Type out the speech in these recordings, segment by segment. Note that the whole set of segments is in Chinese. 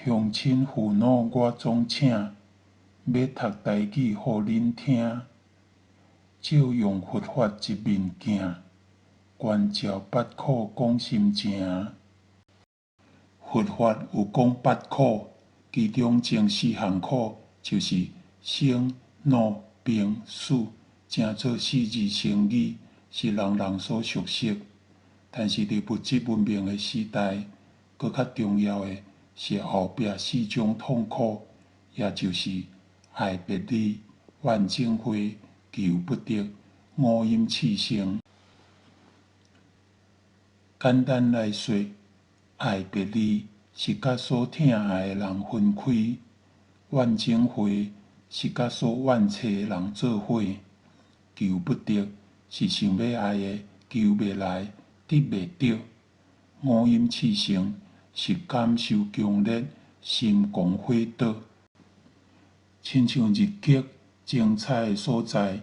乡亲父老我总请，欲读台语予恁听。借用佛法一面镜，觀照八苦講心情。佛法有講八苦，其中前四項苦就是生、老、病、死，成做四字成語，是人人所熟悉。但是伫物質文明的時代，佫較重要的是後壁四種痛苦，也就是愛別離、uàn-tsing會、求不得、ngóo-im tshì-sīng。簡單來說，愛別離是甲所疼愛的人分開，uàn-tsing會是甲所怨慼的人做伙，求不得是想要愛的求袂來，得袂到。ngóo-im tshì-sīng是感受強烈，心狂火倒。親像日劇精彩的所在，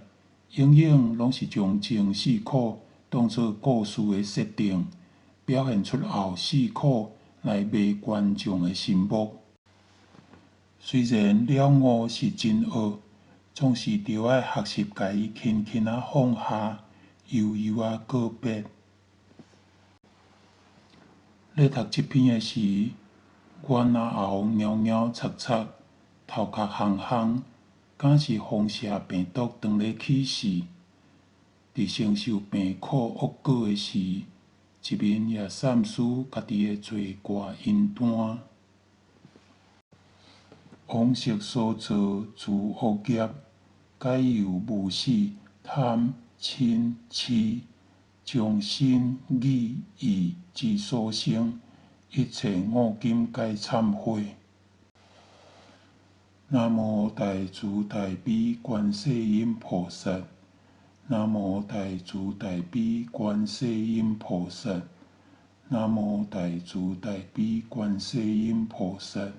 永遠攏是將前四苦當作故事的設定，表現出後四苦來迷觀眾的心目。雖然了悟是真學，總是着愛學習家己輕輕放下，悠悠告別。咧讀這篇的時，我嚨喉蹑蹑插插，頭殼烘烘，敢是放射病毒當咧起死。佇承受病苦惡果的時，一面也sàm-su家己的tsuē-kuà in-tuann。óng-sik所造諸惡業，解由無始貪嗔癡，將身語意之所生，一切五境皆懺悔。南無大慈大悲觀世音菩薩。南無大慈大悲觀世音菩薩。南無大慈大悲觀世音菩薩。